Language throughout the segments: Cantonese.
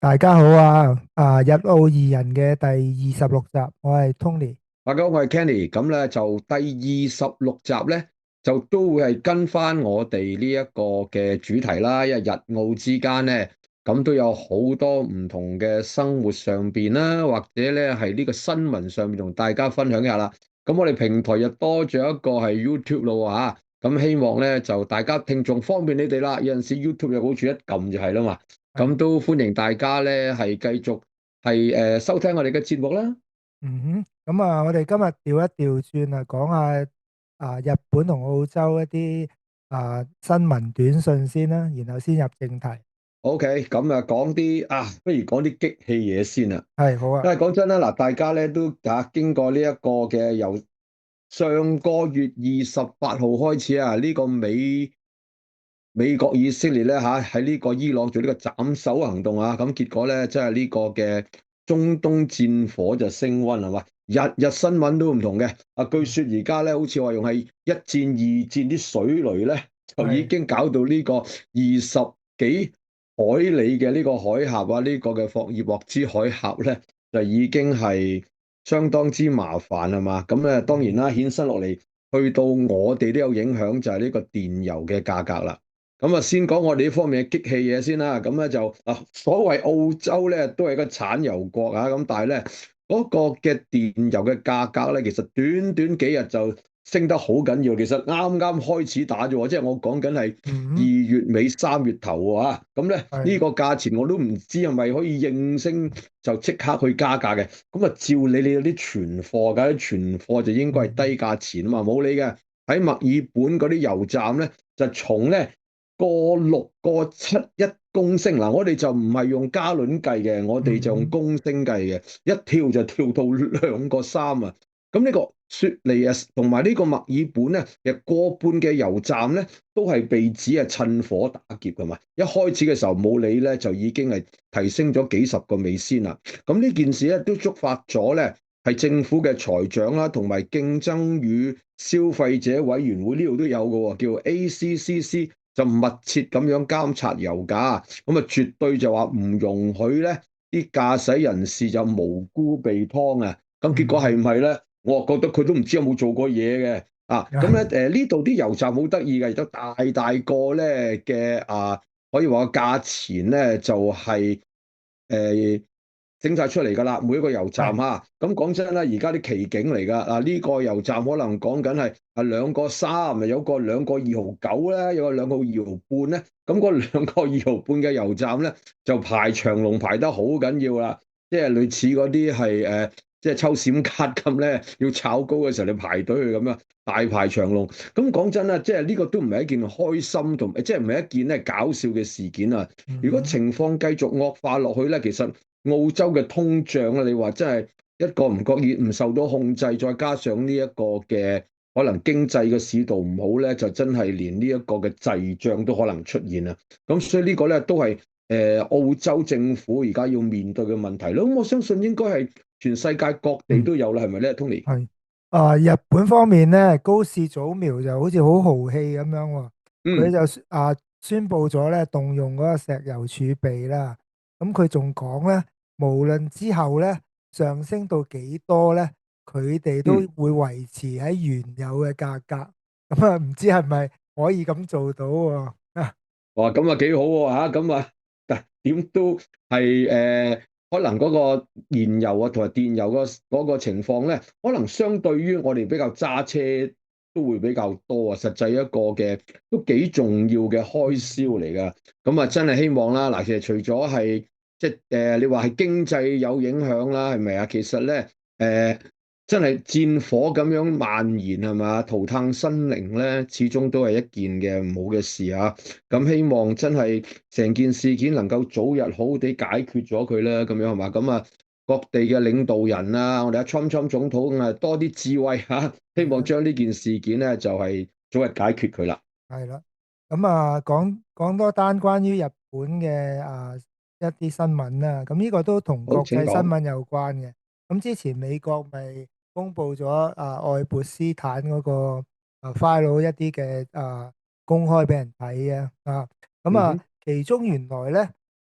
大家好啊！日澳二人嘅第26集，我係 Tony。大家好，我係 Kenny，咁咧就第26集咧就都會係跟翻我哋呢一個嘅主題啦，因為日澳之間咧咁都有好多唔同嘅生活上邊啦，或者咧係呢個新聞上面同大家分享一下啦。咁我哋平台又多咗一個係 YouTube 咯嚇，咁希望咧就大家聽眾方便你哋啦，有陣時 YouTube 有好處一撳就係啦嘛，係。咁都歡迎大家咧係繼續係收聽我哋嘅節目啦。我哋今日調一調轉啊，講下日本同澳洲一啲新聞短信先啦，然後先入正題。OK，咁啊，講啲不如講啲激氣嘢先啦。係，好啊。因為講真啦，嗱，大家咧都經過呢一個嘅由上個月28號開始啊，呢個美國以色列咧喺呢個伊朗做呢個斬首行動啊，咁結果咧即係呢個嘅中東戰火就升溫係嘛，日日新聞都唔同嘅。據嗯。說而家咧好似話用係一戰、二戰啲水雷咧，就已係。經搞到呢個20幾海里嘅呢個海峽啊，呢個嘅霍爾木茲海峽咧，就已經係相當之麻煩係嘛。咁咧當然嗯。啦，衍生落嚟去到我哋都有影響，就係呢個電油嘅價格啦。咁啊，先講我哋呢方面嘅激氣嘢先啦。咁咧就所謂澳洲咧都係個產油國啊，咁但係咧嗰個嘅電油嘅價格咧，其實短短幾日就升得好緊要。其實啱啱開始打啫喎，即係我講緊係二嗯。月尾三月頭喎。咁咧呢係。個價錢我都唔知係咪可以應聲就即刻去加價嘅。咁啊，照你有啲存貨㗎，啲存貨就應該係低嗯。價錢啊嘛，冇理嘅。喺墨爾本嗰啲油站咧，就從咧個六個七一公升嗱，我哋就唔係用加侖計嘅，我哋就用嗯。公升計嘅，一跳就跳到2個3啊！咁呢個雪梨啊，同埋呢個墨爾本咧，其實過半嘅油站咧都係被指係趁火打劫噶嘛。一開始嘅時候冇理咧，就已經係提升咗幾十個美仙啦。咁呢件事咧都觸發咗咧，係政府嘅財長啦，同埋競爭與消費者委員會呢度都有嘅喎，叫 ACCC。就密切咁樣監察油價，咁啊絕對就話唔容許咧啲駕駛人士就無辜被劏啊！咁結果係唔嗯。係咧？我覺得佢都唔知有冇做過嘢嘅啊！咁咧呢度啲油站好得意嘅，亦都大大個咧嘅可以話個價錢咧就係整晒出嚟㗎啦，每一個油站係。嚇。咁講真啦，而家啲奇景嚟㗎。呢個油站可能講緊係2個3，咪有個2個2毫9咧，有個2個2毫半咧。咁嗰2個2毫半嘅油站咧，就排長龍排得好緊要啦。即係類似嗰啲係即係抽閃卡咁咧，要炒高嘅時候你排隊去咁樣，大排長龍。咁講真啦，即係呢個都唔係一件開心同，即係唔係一件咧搞笑嘅事件啊。如果嗯。情況繼續惡化落去咧，其實澳洲嘅通脹咧，你話真係一個唔覺意唔受到控制，再加上呢一個嘅可能經濟嘅市道唔好咧，就真係連呢一個嘅滯脹都可能出現啊！咁所以呢個咧都係澳洲政府而家要面對嘅問題咯。咁我相信應該係全世界各地嗯。都有啦，係咪咧，Tony？係。日本方面咧，高市早苗就好似好豪氣咁樣喎，佢嗯就宣布咗咧動用嗰個石油儲備啦。咁佢仲講咧，無論之後咧上升到幾多咧，佢哋都嗯，會維持喺原有嘅價格。咁啊，唔知係咪可以咁做到喎？哇，咁啊幾好喎嚇，咁啊，但點都係可能嗰個燃油啊同埋電油嗰個情況咧，可能相對於我哋比較揸車都會比較多啊，實際一個嘅都幾重要嘅開銷嗯。嚟㗎。咁啊，真係希望啦，嗱，其實除咗係即係你話係經濟有影響啦，係咪啊？其實咧真係戰火咁樣蔓延係嘛，塗炭生靈咧，始終都係一件嘅唔好嘅事啊！咁希望真係成件事件能夠早日好好地解決咗佢啦，咁樣係嘛？咁啊，各地嘅領導人啊，我哋阿 Trump 總統啊，多啲智慧嚇，希望係啦。將呢件事件咧就係早日解決佢啦。係啦。講多單關於日本嘅一啲新聞啦。咁呢個都同好，國際新請講。聞有關嘅。咁之前美國咪公布咗愛潑斯坦嗰個file 一啲嘅公開俾人睇嘅啊。咁啊，嗯哼，其中原來咧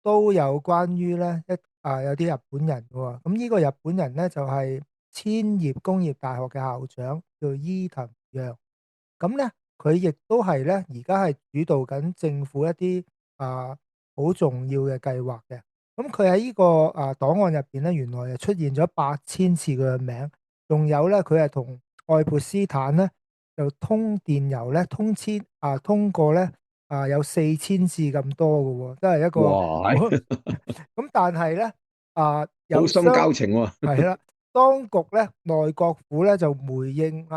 都有關於咧有啲日本人嘅喎。咁呢個日本人咧就係千葉工業大學嘅校長，叫伊藤洋。咁咧佢亦都係咧而家係主導緊政府一啲啊好重要嘅計劃嘅。咁佢喺呢個檔案入邊咧，原來係出現咗8000次佢嘅名，仲有咧佢係同愛潑斯坦咧就通電郵咧通過咧有4000次咁多嘅喎，真係一個哇，好咁。但係咧好深交情喎。係啦，當局咧內閣府咧就回應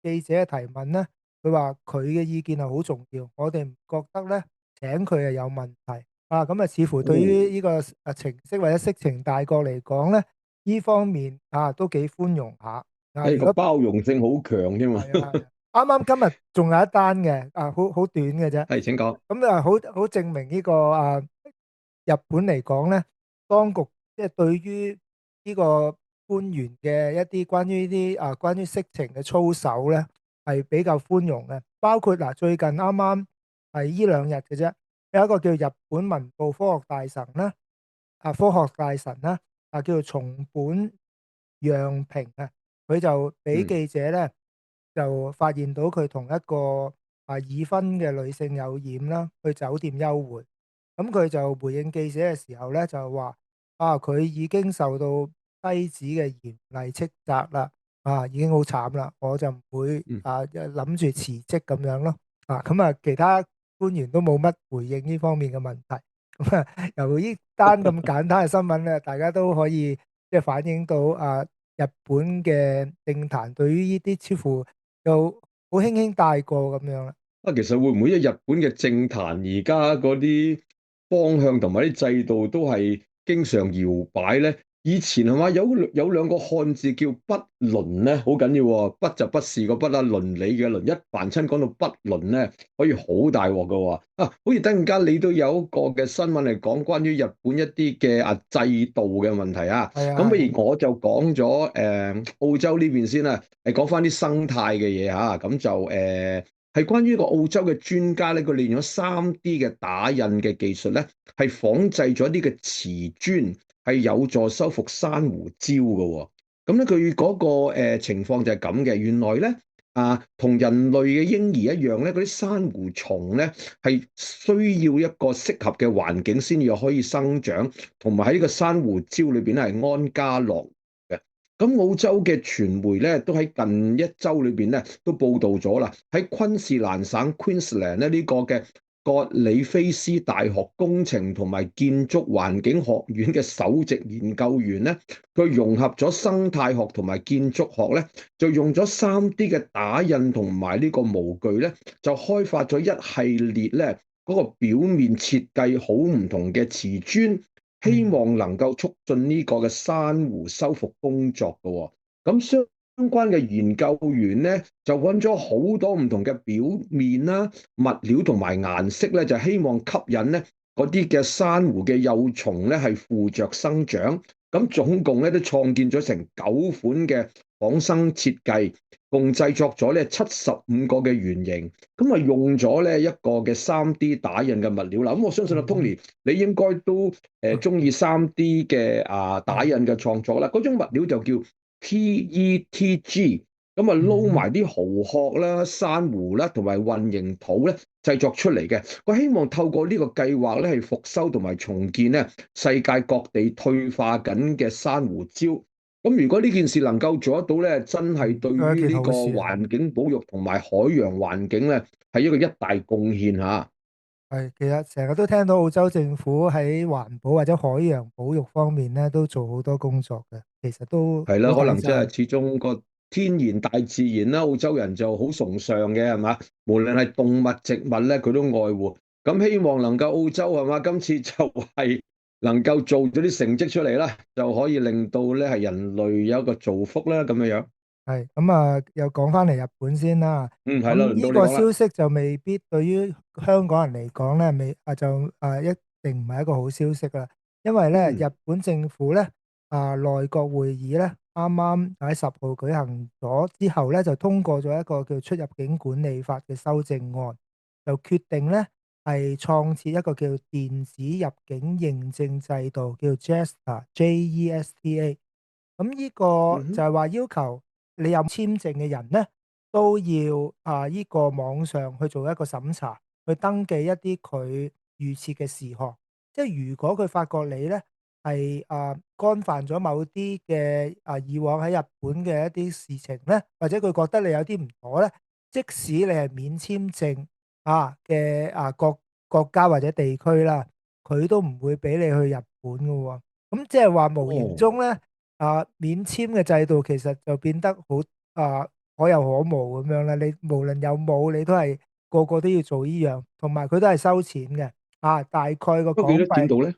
記者嘅提問咧，佢話佢嘅意見係好重要，我哋唔覺得咧請佢係有問題咁啊，似乎對於哦，呢個情色或者色情大國嚟講咧，呢方面都幾寬容下如果個包容性好強添嘛。係啊係啊，啱啱今日仲有一單嘅好短嘅啫。係，請講。咁好證明呢個日本嚟講咧，當局即係對於呢個官員嘅一啲關於色情嘅操守咧，係比較寬容嘅。包括最近啱啱係呢兩日嘅啫，有一個叫日本文部科學大臣啦，叫做松本洋平佢就俾嗯記者咧就發現到佢同一個已婚嘅女性有染啦，去酒店幽會。咁佢就回應記者嘅時候咧，就話佢已經受到妻子嘅嚴厲斥責啦，已經好慘啦，我就唔會嗯。諗住辭職咁樣咯。咁其他官員都冇乜回應呢方面嘅問題。咁由呢單咁簡單嘅新聞咧，大家都可以即係反映到日本嘅政壇對於呢啲似乎就好輕輕帶過咁樣啦。其實會唔會日本嘅政壇而家嗰啲方向同埋啲制度都係經常搖擺咧？以前係嘛有兩個漢字叫不倫咧，好緊要喎。不就不是個不啦，倫理嘅倫，一凡親講到不倫咧，可以好大鑊噶喎。好似突然間你都有一個嘅新聞嚟講關於日本一啲嘅制度嘅問題啊。係啊，咁不係啊，如我就講咗澳洲呢邊先啦，講翻啲生態嘅嘢嚇。咁就係關於一個澳洲嘅專家咧，佢利用咗 3D 嘅打印嘅技術咧，係仿製咗一啲嘅瓷磚，係有助修復珊瑚礁嘅喎。咁咧佢嗰個情況就係咁嘅，原來咧同人類嘅嬰兒一樣咧，嗰啲珊瑚蟲咧係需要一個適合嘅環境先至可以生長，同埋喺呢個珊瑚礁裏邊咧係安家樂嘅。咁澳洲嘅傳媒咧，都喺近一周裏邊咧，都報導咗啦。喺昆士蘭省 Queensland 咧呢個嘅葛里菲斯大學工程同埋建築環境學院嘅首席研究員咧，佢融合咗生態學同埋建築學咧，就用咗 3D 嘅打印同埋呢個模具咧，就開發咗一系列咧嗰個表面設計好唔同嘅瓷磚。希嗯。望能夠促進呢個嘅珊瑚修復工作嘅喎。咁相關嘅研究員咧，就揾咗好多唔同嘅表面啦、物料同埋顏色咧，就希望吸引咧嗰啲嘅珊瑚嘅幼蟲咧係附着生長。咁總共咧都創建咗成9款嘅仿生設計，共製作咗咧75個嘅原型。咁啊用咗咧一個嘅 3D 打印嘅物料啦。咁我相信嗯。Tony 你應該都中意 3D 嘅打印嘅創作啦。嗰種物料就叫 PETG，咁啊撈嗯。埋啲蠔殼啦、珊瑚啦同埋混凝土咧製作出嚟嘅。我希望透過呢個計劃咧係復修同埋重建咧世界各地退化緊嘅珊瑚礁。咁如果呢件事能夠做得到咧，真係對都係一件於呢個好事嚟。環境保育同埋海洋環境咧係一個一大貢獻嚇。係，其實成日都聽到澳洲政府喺環保或者海洋保育方面咧，都做好多工作嘅，其實都係啦，好可能即抵讚。係始終個天然大自然啦，澳洲人就好崇尚嘅，係嘛？無論係動物、植物咧，佢都愛護。咁希望能夠澳洲係嘛，今次就係能夠做咗啲成績出嚟啦，就可以令到咧係人類有一個造福啦，咁樣樣。係咁又講翻嚟日本先啦。嗯，係啦，輪咁呢個到你講啦。消息就未必對於香港人嚟講咧，一定唔係一個好消息啦。因為咧，嗯日本政府咧內閣會議咧，啱啱喺10號舉行咗之後咧，就通過咗一個叫出入境管理法嘅修正案，就決定咧係創設一個叫電子入境認證制度，叫 JESTA。咁呢個嗯哼。就係話要求你有簽證嘅人咧，都要呢個網上去做一個審查，去登記一啲佢預設嘅事項。即係如果佢發覺你咧係干犯咗某啲嘅以往喺日本嘅一啲事情咧，或者佢覺得你有啲唔妥咧，即使你係免簽證嘅國家或者地區啦，佢都唔會俾你去日本㗎喎。咁即係話無形哦。中咧，免簽嘅制度其實就變得好可有可無咁樣啦。你無論有冇，你都係個個都要做呢樣，同埋佢都係收錢嘅。大概個收幾多點港幣度咧？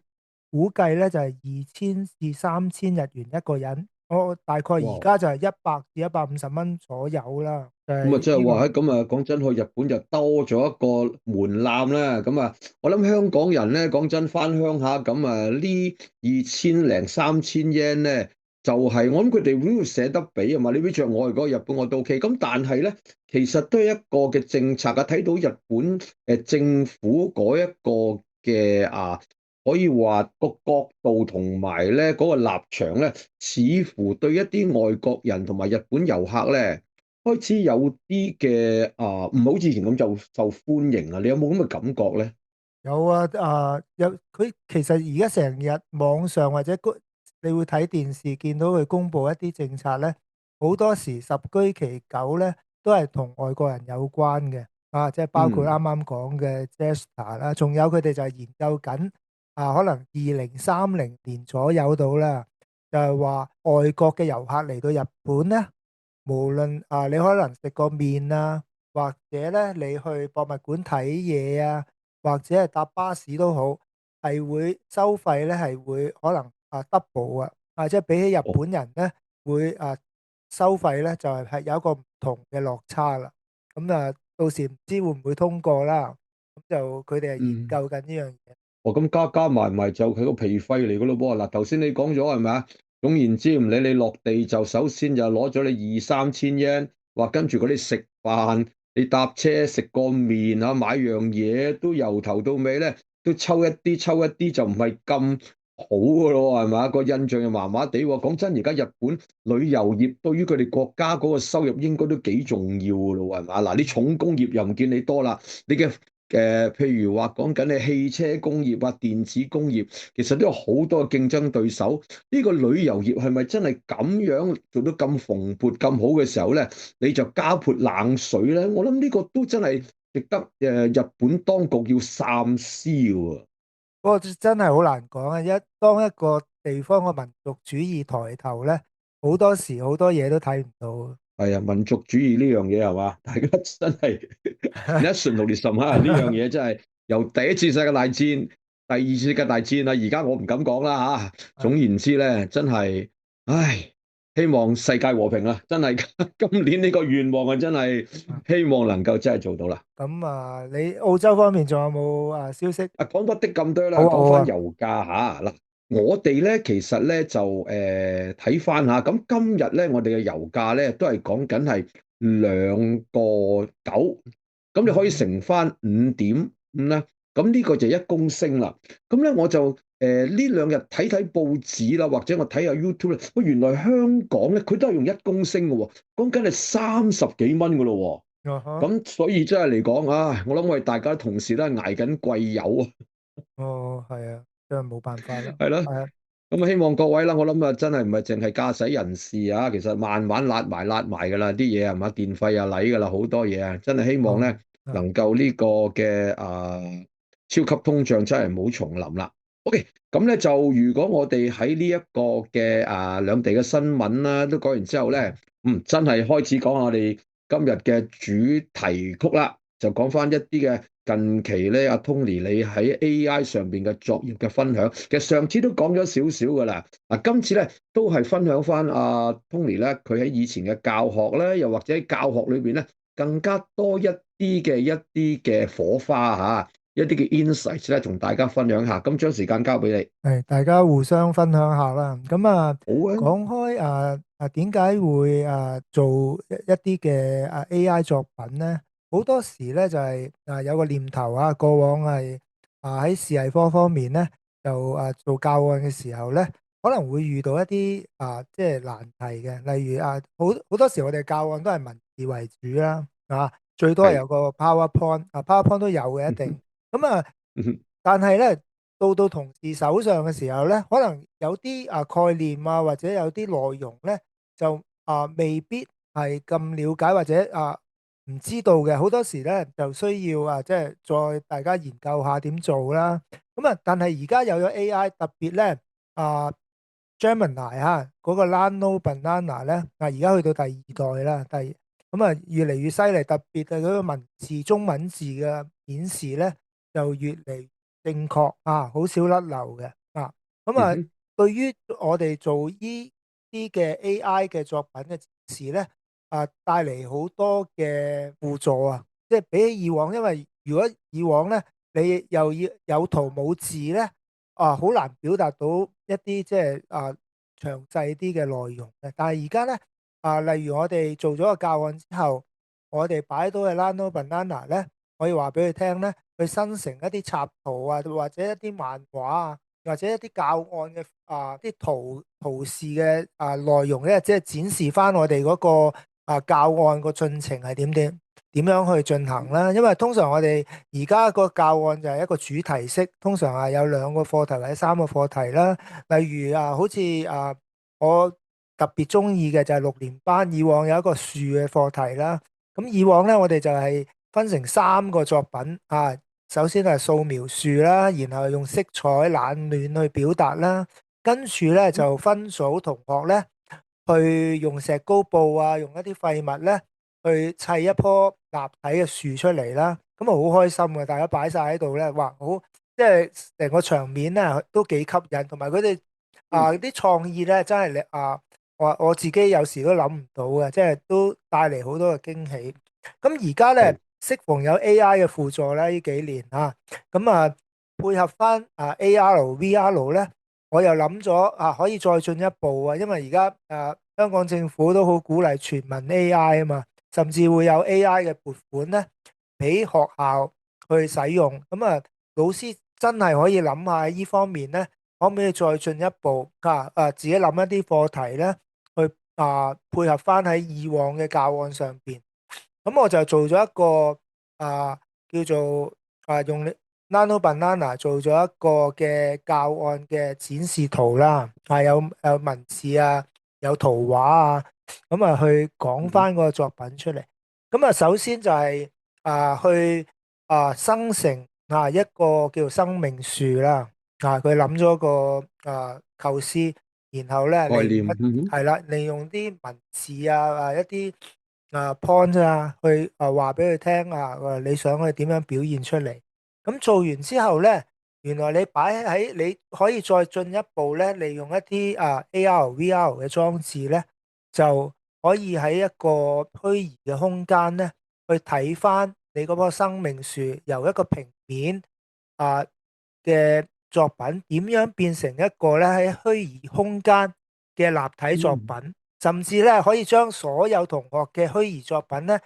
估計咧就係2000至3000日元一個人，我大概而哇！家就係100至150蚊左右啦，就咁啊，係呢個。即係話喺咁啊，講真，去日本就多咗一個門檻啦。咁啊，我諗香港人咧，講真，翻鄉下咁啊，呢2000零3000 yen 咧，就係我諗佢哋都要捨得俾啊嘛。你比着我如果日本我都 OK。咁但係咧，其實都係一個嘅政策啊。睇到日本政府嗰一個嘅可以話個角度同埋咧嗰個立場咧，似乎對一啲外國人同埋日本遊客咧，開始有啲嘅唔好似以前咁就受歡迎啊！你有冇咁嘅感覺咧？有啊，有佢其實而家成日網上或者你會睇電視見到佢公布一啲政策咧，好多時十居其九咧都係同外國人有關嘅。即係包括啱嗯。啱講嘅 Jetstar 啦，仲有佢哋就係研究緊可能2030年左右到啦，就係話外國嘅遊客嚟到日本咧，無論你可能食個麵啊，或者咧你去博物館睇嘢啊，或者係搭巴士都好，係會收費咧，係會可能double 即係比起日哦。本人咧，會收費咧就係有一個唔同嘅落差啦。咁到時唔知會唔會通過啦。咁就佢哋係研嗯。究緊呢樣嘢。哦，咁加埋埋就係個皮費嚟噶咯噃。嗱，頭先你講咗係咪啊？總言之，唔理你落地就首先就攞咗你2000-3000 yen，話跟住嗰啲食飯，你搭車食個麵啊，買樣嘢都由頭到尾咧，都抽一啲就唔係咁好噶咯，係咪啊？個印象又麻麻地喎。講真，而家日本旅遊業對於佢哋國家嗰個收入應該都幾重要噶咯，係咪啊？嗱，你重工業又唔見你多啦，你嘅譬如話講緊你汽車工業啊、電子工業，其實都有好多嘅競爭對手。呢個旅遊業係咪真係咁樣做到咁蓬勃、咁好嘅時候咧，你就加潑冷水咧？我諗呢個都真係值得日本當局要三思喎。不過真係好難講啊！當一個地方嘅民族主義抬頭咧，好多時好多嘢都睇唔到。係啊，民族主義呢樣嘢係嘛？大家真係 nationalism 呢樣嘢真係由第一次世界大戰、第二次世界大戰啦，而家我唔敢講啦嚇。總言之咧，真係，唉，希望世界和平啊！真係今年呢個願望啊，真係希望能夠真係做到啦。咁你澳洲方面仲有冇消息？講不的咁多啦，好啊，講翻好啊。油價嚇嗱，我哋咧其實咧就睇翻下，咁今日咧我哋嘅油價咧都係講緊係2.9，咁你可以嗯乘翻5.5啦，咁呢個就1公升啦。咁咧我就呢兩日睇睇報紙啦，或者我睇下 YouTube 咧，喂，原來香港咧佢都係用1公升嘅喎，講緊係30幾蚊嘅咯喎。啊哈。咁所以真係嚟講，唉，我諗我哋大家同事都係捱緊貴油啊。哦，係啊，真係冇辦法啦。係咯。係啊。咁啊，希望各位啦，我諗啊，真係唔係淨係駕駛人士啊，其實慢慢辣埋噶啦，啲嘢係嘛，電費啊嚟噶啦，好多嘢啊，真係希望咧啊。能夠呢個嘅超級通脹真係唔好重臨啦。OK，咁咧就如果我哋喺呢一個嘅兩地嘅新聞啦，都講完之後咧，真係開始講下我哋今日嘅主題曲啦，就講翻一啲嘅近期咧，阿 Tony 你喺 AI 上邊嘅作業嘅分享，其實上次都講咗少少噶啦，今次咧都係分享翻阿 Tony 咧，佢喺以前嘅教學咧，又或者喺教學裏邊咧，更加多一啲嘅火花嚇，一啲嘅 insight 咧，同大家分享下。咁將時間交俾你。係大家互相分享下啦。咁好啊。講開點解會做一啲嘅AI 作品咧？好多時咧就係有個念頭啊，過往係喺視藝科方面咧，就做教案嘅時候咧，可能會遇到一啲即係難題嘅，例如好多時我哋教案都係文字為主啦，最多係係，有個 PowerPoint PowerPoint 都有嘅一定。咁嗯哼但係咧到同事手上嘅時候咧，可能有啲概念或者有啲內容咧，就未必係咁了解或者唔知道嘅，好多時咧就需要即係再大家研究下點做啦。咁但係而家有咗 AI，特別咧啊 Gemini 嗰個 Nano Banana 咧，而家去到第二代啦，越嚟越犀利，特別係嗰個文字中文字嘅顯示咧，就越嚟正確好少甩漏嘅咁嗯對於我哋做呢啲嘅 AI 嘅作品嘅展示咧，帶嚟好多嘅輔助即係比起以往，因為如果以往咧，你又要有圖冇字咧，好難表達到一啲即係詳細啲嘅內容嘅。但係而家咧，例如我哋做咗個教案之後，我哋擺到嘅 Nano Banana 咧，可以話俾佢聽咧，去生成一啲插圖或者一啲漫畫或者一啲教案嘅啲圖示嘅內容咧，即係展示翻我哋嗰個教案個進程係點樣去進行啦。因為通常我哋而家個教案就係一個主題式，通常係有兩個課題或者三個課題啦。例如好似我特別中意嘅就係6年班，以往有一個樹嘅課題啦。咁以往咧，我哋就係分成三個作品首先係素描樹啦，然後用色彩冷暖去表達啦，跟住咧就分組同學咧去用石膏布用一啲廢物咧去砌一棵立體嘅樹出嚟啦。咁好開心嘅，大家擺晒喺度咧，哇，好即係成個場面咧都幾吸引，同埋佢哋啲創意咧真係你我自己有時都諗唔到嘅，即係都帶嚟好多嘅驚喜。咁而家咧，係，適逢有 AI 嘅輔助咧，呢幾年咁配合翻AR、VR 咧，我又諗咗可以再進一步因為而家香港政府都好鼓勵全民 AI 啊嘛，甚至會有 AI 嘅撥款咧，俾學校去使用。咁老師真係可以諗下喺呢方面咧，可唔可以再進一步自己諗一啲課題咧，去配合翻喺以往嘅教案上邊。咁我就做咗一個叫做用 Nano Banana 做咗一個嘅教案嘅展示圖啦，有文字有圖畫咁去講嗯翻個作品出嚟。咁首先就係去生成一個叫做生命樹啦，佢諗咗個構思，然後咧概念，嗯哼，係啦，利用啲文字一啲point 去話俾佢聽你想佢點樣表現出嚟。咁做完之後咧，原來你擺喺你可以再進一步咧，利用一啲AR、VR 嘅裝置咧，就可以喺一個虛擬嘅空間咧，去睇翻你嗰棵生命樹由一個平面啊嘅作品點樣變成一個咧喺虛擬空間嘅立體作嗯品。甚至咧可以將所有同學嘅虛擬作品咧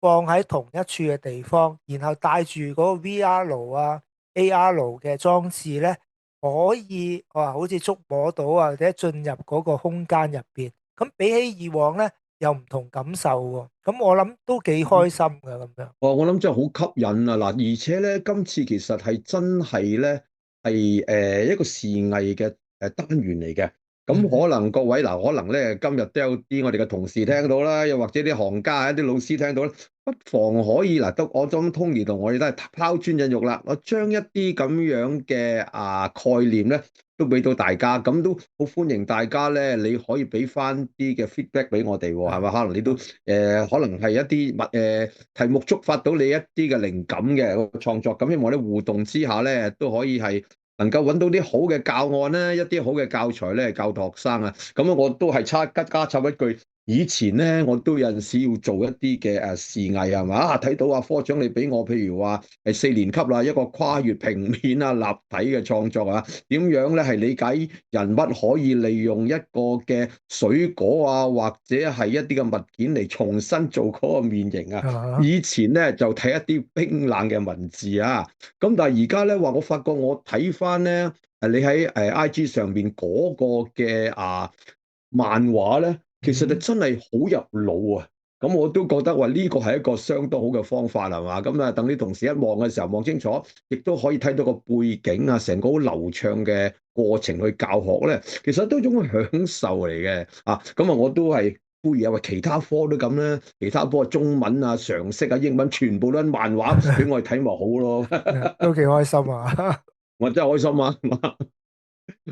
放喺同一處嘅地方，然後帶住嗰個 VR AR 嘅裝置咧，可以好似觸摸到或者進入嗰個空間入邊。咁比起以往咧，有唔同感受喎。咁我諗都幾開心㗎咁樣。我諗真係好吸引啊！嗱，而且咧，今次其實係真係咧，係一個視藝嘅單元嚟嘅。咁嗯可能各位嗱，可能咧今日都有啲我哋嘅同事聽到啦，又或者啲行家、一啲老師聽到咧，不妨可以嗱，都我諗 Tony 同我哋都係拋磚引玉啦。我將一啲咁樣嘅概念咧，都俾到大家，咁都好歡迎大家咧，你可以俾翻啲嘅 feedback 俾我哋喎，係係嘛？可能你都啊可能係一啲題目觸發到你一啲嘅靈感嘅創作，咁希望咧互動之下咧，都可以係能夠揾到啲好嘅教案咧，一啲好嘅教材咧，教學生啊。咁我都係加插一句，以前咧，我都有陣時要做一啲嘅視藝係嘛啊，睇到啊科長你俾我，譬如話係4年級啦，一個跨越平面啊立體嘅創作啊，點樣咧係理解人物可以利用一個嘅水果啊，或者係一啲嘅物件嚟重新做嗰個面型啊。啊，以前咧就睇一啲冰冷嘅文字啊，咁但係而家咧話我發覺我睇翻咧你喺IG 上邊嗰個嘅漫畫咧。其實就嗯，真係好入腦啊！咁我都覺得話呢個係一個相當好嘅方法係嘛？咁啊，等啲同事一望嘅時候望清楚，亦都可以睇到個背景啊，成個好流暢嘅過程去教學咧，其實都係一種享受嚟嘅啊！咁啊，我都係呼籲啊，話其他科都咁啦，其他科中文啊、常識啊、英文全部都係漫畫俾我哋睇咪好咯，都幾開心啊！我真係開心啊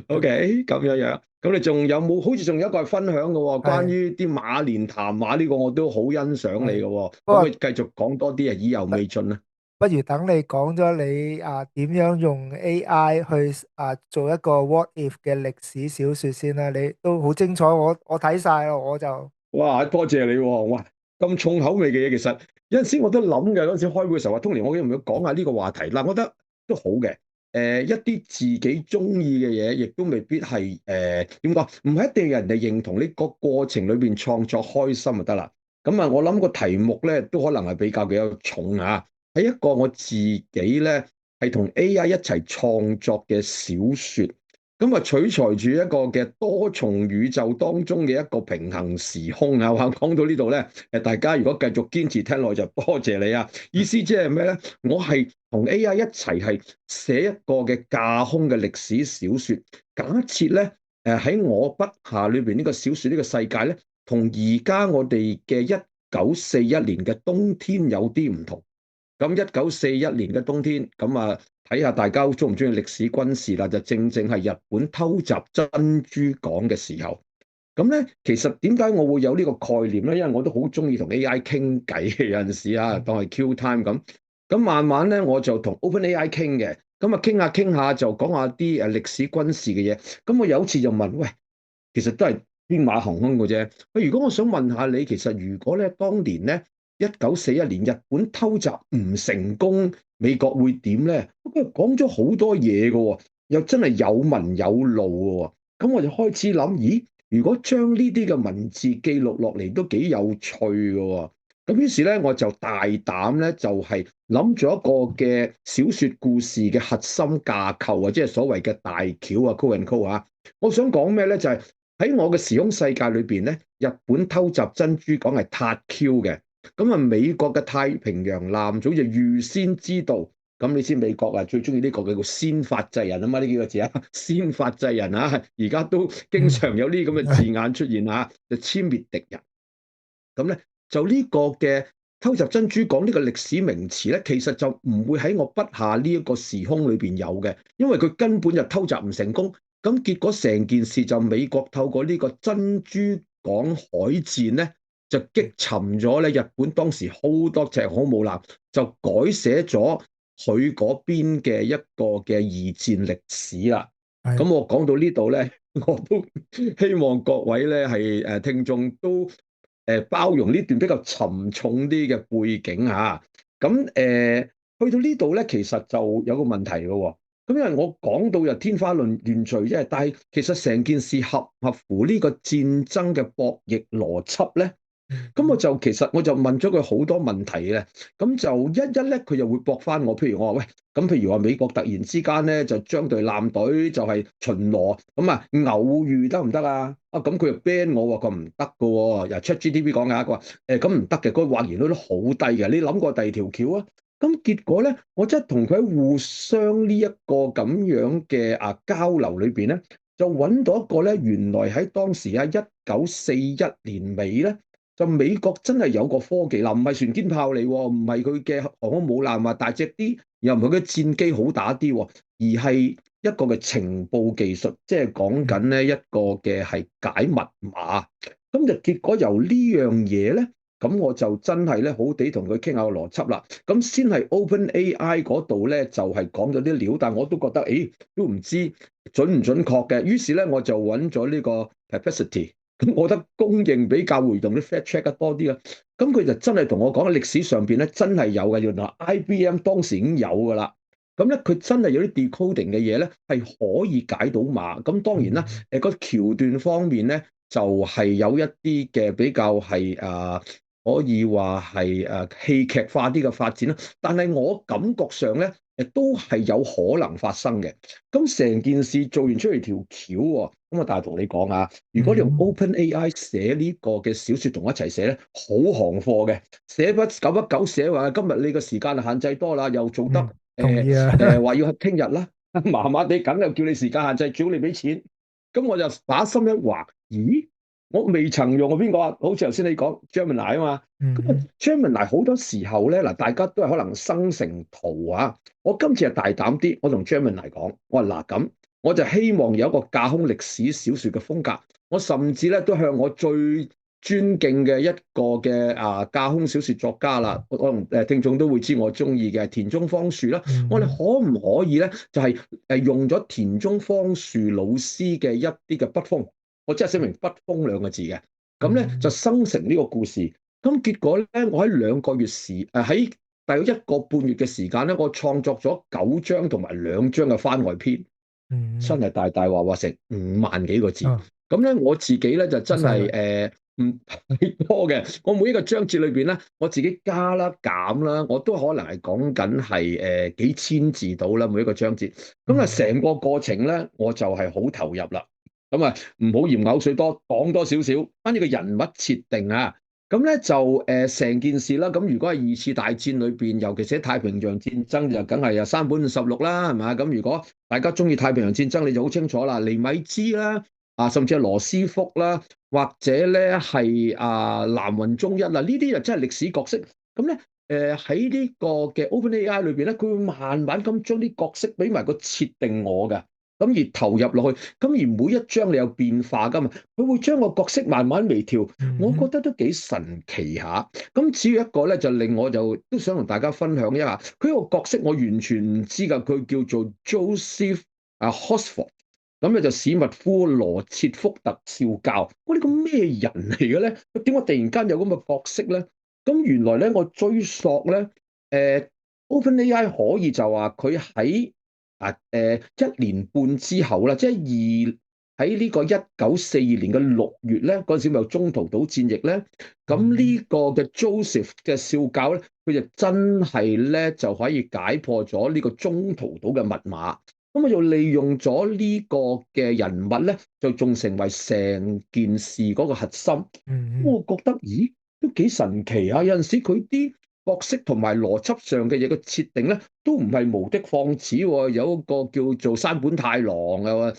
！OK，咁樣樣，咁你仲有冇？好似仲有一個係分享嘅喎，關係於啲馬連談話呢個，我都好欣賞你嘅係，喎，不過可唔可以繼續講多啲啊？意猶未盡啊！不如等你講咗你點樣用 AI 去做一個 What If 嘅歷史小説先啦，你都好精彩，我睇晒咯，我就哇，多謝你喎！哇，咁重口味嘅嘢，其實有陣時我都諗嘅。嗰陣時開會嘅時候話，通年我要唔要講下呢個話題？嗱，我覺得都好嘅。一啲自己中意嘅嘢，亦都未必係點講，唔係一定要人哋認同，呢個過程裏邊創作開心就得啦。咁啊，我諗個題目咧都可能係比較幾重啊，係一個我自己咧係同 AI 一齊創作嘅小説。咁啊，取材住一個嘅多重宇宙當中嘅一個平衡時空啊！話講到呢度咧，大家如果繼續堅持聽落就多謝你啊！意思即係咩咧？我係同 AI 一齊係寫一個嘅架空嘅歷史小説，假設咧喺我筆下裏邊呢個小説呢個世界咧，同而家我哋嘅1941年嘅冬天有啲唔同。咁1941年嘅冬天，咁啊睇下大家中唔中意歷史軍事啦，就正正係日本偷襲珍珠港嘅時候。咁咧，其實點解我會有呢個概念咧？因為我都好中意同 AI 傾偈嘅，有陣時啊，當係 Q time 咁。咁慢慢咧，我就同 OpenAI 傾嘅，咁啊傾下傾下就講下啲歷史軍事嘅嘢。咁我有一次就問，喂，其實都係天馬行空嘅啫。喂，如果我想問下你，其實如果咧當年咧，1941年日本偷襲唔成功，美國會點咧？佢講咗好多嘢嘅喎，又真係有文有路嘅喎。咁我就開始諗，咦？如果將呢啲嘅文字記錄落嚟，都幾有趣嘅喎。咁於是咧，我就大膽咧，就係諗咗一個嘅小説故事嘅核心架構啊，即係所謂嘅大橋啊，call and call 啊。我想講咩咧？就係喺我嘅時空世界裏邊咧，日本偷襲珍珠港係撻 Q 嘅。咁啊，美國嘅太平洋艦早就預先知道，咁你知美國啊最中意呢個叫做先發制人啊嘛，呢幾個字啊，先發制人啊，而家都經嗯，常有呢啲咁嘅字眼出現啊，就殲滅敵人。咁咧就呢個嘅偷襲珍珠港呢個歷史名詞咧，其實就唔會喺我筆下呢一個時空裏邊有嘅，因為佢根本就偷襲唔成功。咁結果成件事就美國透過呢個珍珠港海戰咧，就擊沉咗咧日本當時好多隻航母艦，就改寫咗佢嗰邊嘅一個嘅二戰歷史啦。係咁我講到呢度咧，我都希望各位咧係聽眾都包容呢段比較沉重啲嘅背景嚇。咁去到呢度咧，其實就有個問題嘅喎。咁因為我講到就天花亂墜啫，但係其實成件事合乎呢個戰爭嘅博弈邏輯咧？咁我嗯就其實我就問咗佢好多問題嘅，咁就一一咧佢又會駁翻我。譬如我話喂，咁譬如話美國突然之間咧就將隊艦隊就係巡邏，咁啊偶遇得唔得啊？啊咁佢又 ban 我喎，佢唔得嘅喎。由 ChatGPT 講嘅，佢話咁唔得嘅，嗰個還原率都好低嘅。你諗過第二條橋啊？咁結果咧，我真係同佢喺互相呢一個咁樣嘅交流裏邊咧，就揾到一個咧，原來喺當時1941年尾咧。就美國真係有個科技啦，唔係船堅炮利喎，唔係佢嘅航空母艦話大隻啲，又唔係佢戰機好打啲，而係一個嘅情報技術，即係講緊咧一個嘅係解密碼。咁就結果由呢樣嘢咧，咁我就真係咧好地同佢傾下個邏輯啦。咁先係 OpenAI 嗰度咧就係講咗啲料，但我都覺得，誒都唔知準唔準確嘅。於是咧我就揾咗呢個 Perplexity。咁我覺得公認比較會同啲 fact check 得多啲啦。咁佢就真係同我講歷史上邊咧真係有嘅，原來 IBM 當時已經有㗎啦。咁咧佢真係有啲 decoding 嘅嘢咧係可以解到碼。咁當然啦，嗯個橋段方面咧就係有一啲嘅比較係可以話係戲劇化啲嘅發展啦。但係我感覺上咧都係有可能發生嘅。咁成件事做完出嚟條橋喎，咁啊但係同你講啊。如果你用 嗯 OpenAI 寫呢個嘅小説同我一齊寫咧，好行貨嘅，寫不久不久寫話今日你個時間限制多啦，又做得嗯，同意啊。話要聽日啦，麻麻地梗又叫你時間限制，最好你俾錢。咁我就把心一橫，咦？我未曾用過邊個啊？好似頭先你講 Gemini 啊嘛，咁啊 嗯 Gemini 好多時候咧嗱，大家都係可能生成圖啊。我今次係大膽啲，我同 Gemini 講，我話嗱咁，我就希望有一個架空歷史小説嘅風格。我甚至咧都向我最尊敬嘅一個嘅架空小説作家啦，可能聽眾都會知我中意嘅田中芳樹啦。我哋嗯可唔可以咧就係用咗田中芳樹老師嘅一啲嘅筆風，我即係寫明筆風兩個字嘅，咁咧就嗯生成呢個故事。咁結果咧，我喺2個月喺大約1個半月嘅時間咧，我創作咗9章同埋2章嘅番外篇。真嗯，係大大話話成5萬幾個字。哦，咁咧我自己咧就真好犀利。係唔太多嘅。我每一個章節裏邊咧，我自己加啦減啦，我都可能係講緊係幾千字到啦，每一個章節。咁啊，嗯成個過程咧，我就係好投入啦。咁啊，唔好嫌口水多，講多少少。關於個人物設定啊，咁咧就成件事啦。咁如果係二次大戰裏邊，尤其是太平洋戰爭，就梗係山本五十六啦，係嘛？咁如果大家中意太平洋戰爭，你就好清楚啦，尼米茲啦，甚至係羅斯福啦，或者咧係南雲忠一啦，呢啲就真係歷史角色。咁咧喺呢個嘅 OpenAI 裏邊咧，佢會慢慢咁將啲角色俾埋個設定我嘅。咁而投入落去，咁而每一章你有變化噶嘛，佢會將個角色慢慢微調，我覺嗯得都幾神奇下。咁至於一個咧，就令我就都想同大家分享一下，佢個角色我完全唔知㗎，佢叫做 Joseph Horsford，咁咧就史密夫羅切福特少校。我呢個咩人嚟嘅咧？點解突然間有咁嘅角色咧？咁原來咧，我追溯咧，OpenAI 可以就話佢喺1年半之後啦，即係喺呢個1942年嘅6月咧，嗰陣時咪有中途島戰役咧。咁嗯呢個嘅 Joseph 嘅少校咧，佢就真係咧就可以解破咗呢個中途島嘅密碼。咁啊，又利用咗呢個嘅人物咧，就仲成為成件事嗰個核心。咁嗯我覺得，咦，都幾神奇啊！有陣時佢啲角色同埋邏輯上嘅嘢嘅設定咧，都唔係無的放矢喎。有一個叫做山本太郎啊，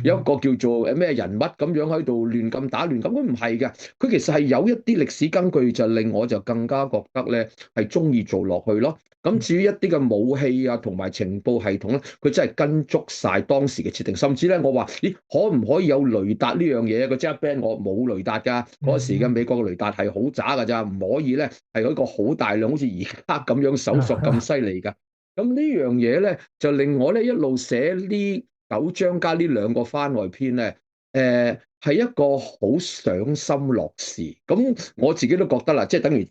有一嗯個叫做咩人物咁樣喺度亂咁打亂咁，佢唔係嘅。佢其實係有一啲歷史根據，就令我就更加覺得咧係中意做落去咯。咁嗯至於一啲嘅武器啊，同埋情報系統咧，佢真係跟足晒當時嘅設定，甚至咧我話：咦，可唔可以有雷達呢樣嘢？佢即刻 ban 我冇雷達㗎。嗰時嘅嗯美國嘅雷達係好渣㗎咋，唔可以咧係一個好大量，好似而家咁樣搜索咁啊犀利㗎。咁呢樣嘢咧就令我咧一路寫呢9章加呢2個番外篇咧，係一個好賞心樂事。咁我自己都覺得啦，即係等於。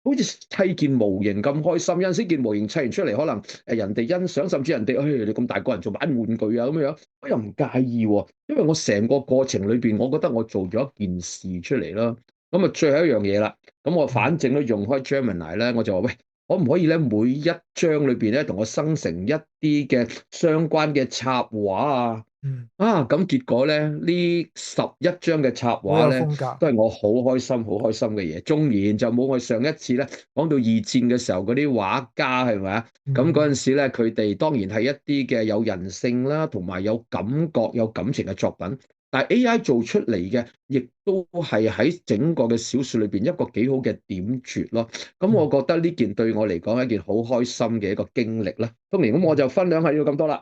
好似砌件模型咁開心，有陣時件模型砌完出嚟，可能人哋欣賞，甚至人哋，你咁大個人做玩玩具啊咁樣，我又唔介意喎，因為我成個過程裏邊，我覺得我做咗一件事出嚟啦。咁啊，最後一樣嘢啦，咁我反正都用開 Gemini 咧，我就話喂，可唔可以咧每一章裏邊咧同我生成一啲嘅相關嘅插畫啊？嗯，咁結果咧，呢11章嘅插好畫咧，有風格。都係我好開心、好開心嘅嘢。縱然就冇我上一次咧講到二戰嘅時候嗰啲畫家係咪啊？咁嗰陣嗯時咧，佢哋當然係一啲嘅有人性啦，同埋有感覺、有感情嘅作品。但係 AI 做出嚟嘅，亦都係喺整個嘅小説裏邊一個幾好嘅點綴咯。咁我嗯，覺得呢件對我嚟講係一件好開心嘅一個經歷啦。當然咁我就分享係要咁多啦。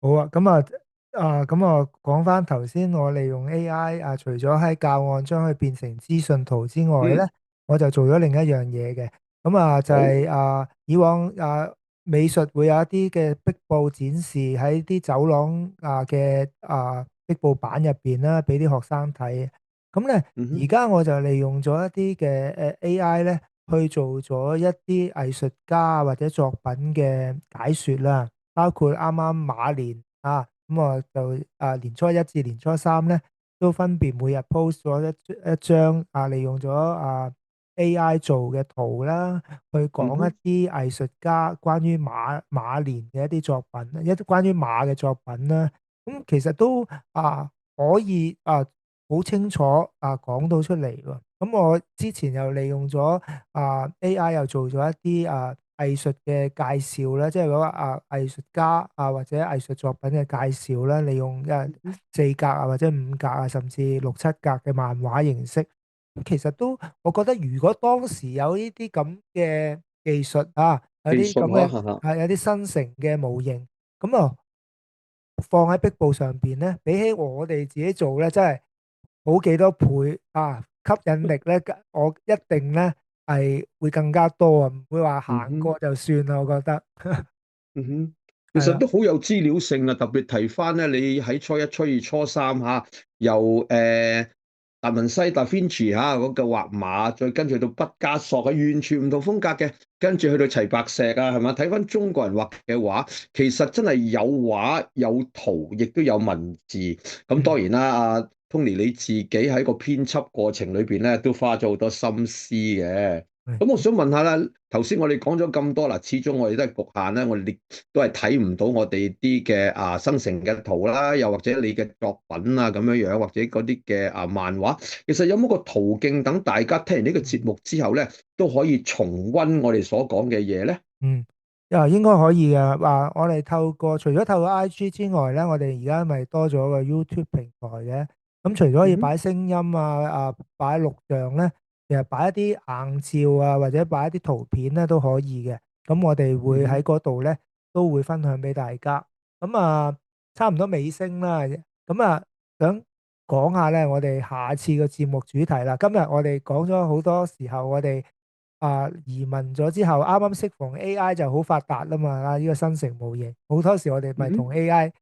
好啊。咁講翻頭先，我利用 AI 除咗喺教案將佢變成資訊圖之外咧，嗯，我就做咗另一樣嘢嘅。就好，係以往美術會有一啲嘅壁布展示喺啲走廊嘅壁布板入邊啦，俾啲學生睇。咁咧，嗯哼，而家我就利用咗一啲嘅AI 咧，去做咗一啲藝術家或者作品嘅解說啦，包括啱啱馬年啊，咁我就年初一至年初三咧，都分別每日 post 咗一張利用咗AI 做嘅圖啦，去講嗯哼，一啲藝術家關於馬年嘅一啲作品，一啲關於馬嘅作品啦。咁其實都可以好清楚講到出嚟喎。咁我之前又利用咗AI 又做咗一啲藝術嘅介紹啦，即係嗰個藝術家或者藝術作品嘅介紹啦，利用嗯哼，4格或者5格甚至6、7格嘅漫畫形式。咁其實都我覺得，如果當時有呢啲咁嘅技術有技術嗬，啲咁嘅哈哈，有啲生成嘅模型，咁放喺壁布上邊咧，比起我哋自己做咧，真係好幾多倍吸引力咧，我一定咧係會更加多唔會話嗯哼。行過就算啦，我覺得嗯哼，其係啦，實都好有資料性啊！特別提翻咧，你喺初一、初二、初三由達文西、達芬奇嗰個畫馬，再跟住到畢加索完全唔同風格嘅，跟住去到齊白石係嘛？睇翻中國人畫嘅畫，其實真係有畫有圖，亦都有文字。咁當嗯，然啦，Tony 你自己喺個編輯過程裏邊咧，都花咗好多心思嘅。係咁我想問下啦，頭先我哋講咗咁多啦，始終我哋都係局限咧，我哋都係睇唔到我哋啲嘅生成嘅圖啦，又或者你嘅作品咁樣樣，或者嗰啲嘅漫畫，其實有冇個途徑等大家聽完呢個節目之後咧，都可以重溫我哋所講嘅嘢咧？嗯，應該可以嘅。我哋除咗透過 IG 之外咧，我哋而家咪多咗個 YouTube 平台嘅。咁除咗可以嗯哼，擺聲音擺錄像咧，其實擺一啲硬照或者擺一啲圖片咧都可以嘅。咁我哋會喺嗯哼，嗰度咧都會分享俾大家。咁差唔多尾聲啦。咁想講下咧，我哋下次嘅節目主題啦。今日我哋講咗好多時候，我哋移民咗之後，啱啱適逢 AI 就好發達啦嘛，呢個生成模型，好多時我哋嗯哼，咪同 AI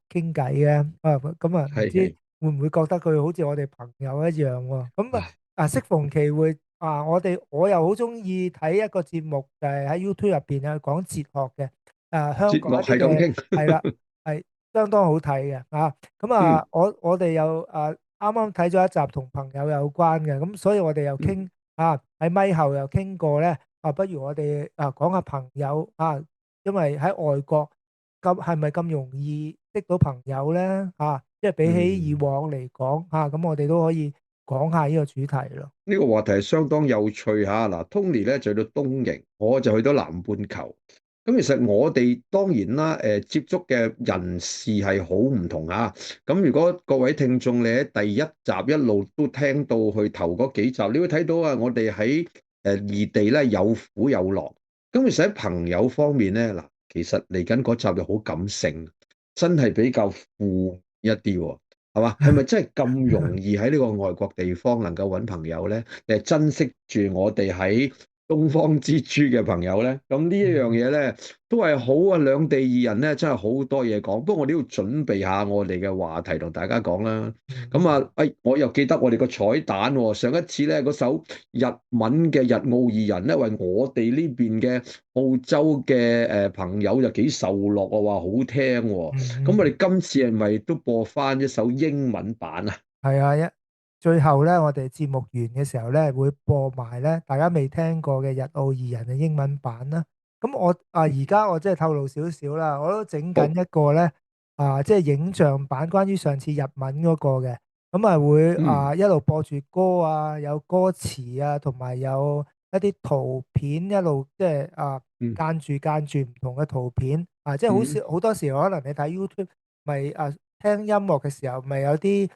傾偈嘅，咁唔知係係，會唔會覺得佢好似我哋朋友一樣喎？咁唉，適逢其會我又好中意睇一個節目，就係喺 YouTube 入邊講哲學嘅，香港一節目啲嘅係咁傾，係啦，係相當好睇嘅咁嗯我哋又啱啱睇咗一集同朋友有關嘅，咁所以我哋又嗯。傾。喺咪後又傾過咧，不如我哋講下朋友因為喺外國係咪咁容易識到朋友咧即係比起以嗯，往嚟講咁我哋都可以講下呢個主題咯。呢個話題係相當有趣嚇。嗱，Tony 咧就去到東瀛，我就去到南半球。咁其實我哋當然啦，接觸嘅人士係好唔同嚇。咁如果各位聽眾你喺第一集一路都聽到去頭嗰幾集，你會睇到我哋喺異地咧有苦有樂。咁其實喺朋友方面咧，嗱，其實嚟緊嗰集就好感性，真係比較負一啲喎。係嘛？係咪真係咁容易喺呢個外國地方能夠揾朋友咧？你係珍惜住我哋喺東方之珠嘅朋友咧？咁呢一樣嗯嘢咧，都係好啊！兩地二人咧，真係好多嘢講。不過我哋要準備下我哋嘅話題同大家講啦。咁嗯啊，我又記得我哋個彩蛋喎。上一次咧，嗰首日文嘅日澳二人咧，為我哋呢邊嘅澳洲嘅朋友就幾受落啊，話好聽喎。咁我哋嗯嗯，今次係咪都播翻一首英文版啊？係最後咧，我哋節目完嘅時候咧，會播埋咧大家未聽過嘅日澳二人嘅英文版啦。咁而家我即係透露少少啦，我都整緊好，一個咧即係影像版，關於上次日文嗰個嘅。咁會嗯一路播住歌有歌詞同埋有一啲圖片，一路即係嗯間住唔同嘅圖片即係嗯，好多時可能你睇 YouTube 咪聽音樂嘅時候咪有啲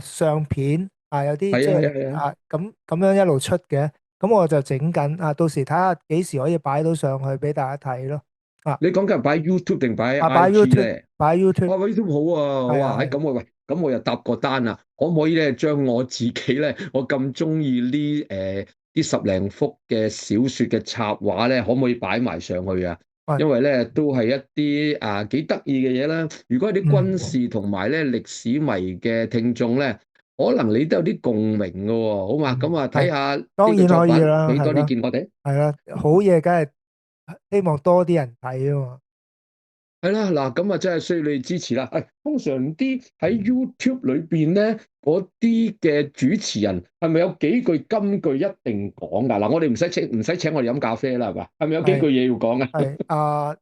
相片有啲即係啊係係啊係啊！咁樣一路出嘅，咁我就整緊到時睇下幾時可以擺到上去俾大家睇咯。啊你講緊係擺 YouTube 定擺喺 擺 IG YouTube 咧？擺 YouTube 哇喂，YouTube 好啊，好啊！喺係啊係啊，咁我喂，咁我又搭個單啦，可唔可以咧將我自己咧，我咁中意啲十零幅嘅小説嘅插畫咧，可唔可以擺埋上去啊？喂因為咧都係一啲幾得意嘅嘢啦。如果係啲軍嗯事同埋咧歷史迷嘅聽眾咧，可能你都有啲共鳴嘅喎，好嘛？咁啊，睇係，下呢個當然作品，可以啦，俾多啲係咯，見我哋。係啦，好嘢梗係希望多啲人睇啊嘛。係啦，嗱，咁啊，真係需要你支持啦。通常啲喺 YouTube 裏邊咧，嗰啲嘅主持人係咪有幾句金句一定講㗎？嗱，我哋唔使請我哋飲咖啡啦，係嘛？係咪有幾句係嘢要講啊係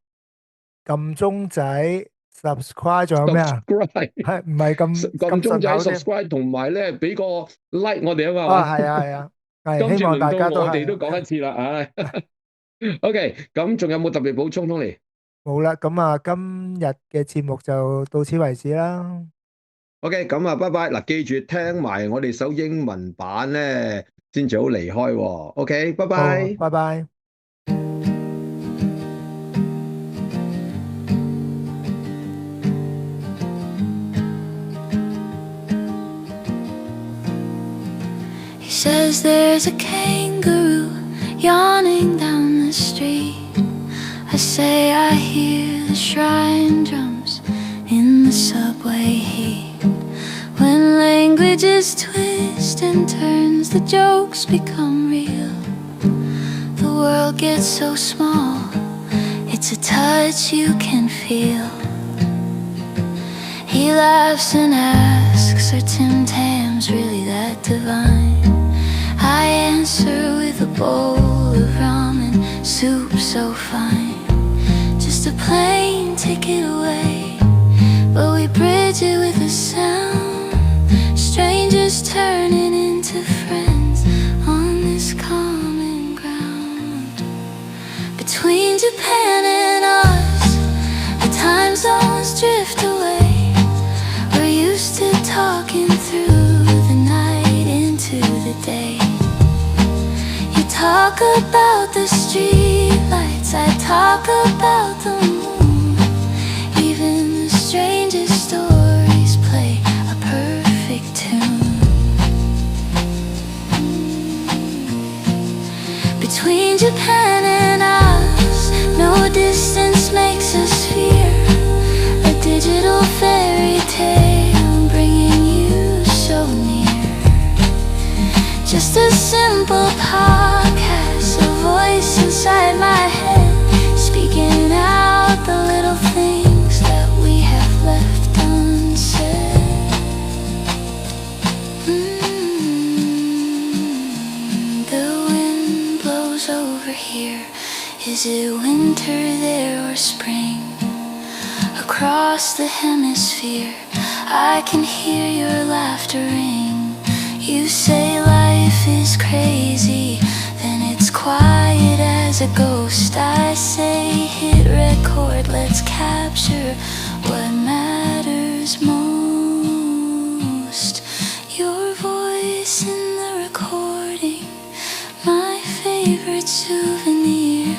撳鐘仔 subscribe 仲有咩啊？？Subscribe，係唔係咁撳鐘仔 順口添？subscribe，同埋咧俾個 like 我哋啊嘛，係嘛？係啊係啊，係今希望大次輪到家都係我哋都講一次啦，唉。OK，咁仲有冇特別補充，Tony？冇啦。咁啊，今日嘅節目就到此為止啦。OK，咁啊，拜拜。嗱，記住聽埋我哋首英文版咧，先至好離開喎。OK，拜好，拜。拜拜。He says there's a kangaroo yawning down the street. I say I hear the shrine drums in the subway heat. When languages twist and turns, the jokes become real. The world gets so small, it's a touch you can feel. He laughs and asks, are Tim Tams really that divine? I answer with a bowl of ramen soup so fine. Just a plane ticket away, but we bridge it with a sound. Strangers turning into friends on this common ground. Between Japan and us, the time zones drift away. We're used to talking through the night into the day. You talk about the street lights, I talk about the moon. Even the strangest stories play a perfect tune. Between Japan and us, no distance makes us fear. A digital fairy tale bringing you so near. Just a simple podcast, a voice inside my head, speaking out the little things that we have left unsaid. The wind blows over here. Is it winter there or spring? Across the hemisphere, I can hear your laughter ring. You say life is crazy, then it's quiet as a ghost. I say hit record, let's capture what matters most. Your voice in the recording, my favorite souvenir.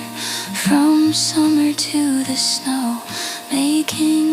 From summer to the snow, making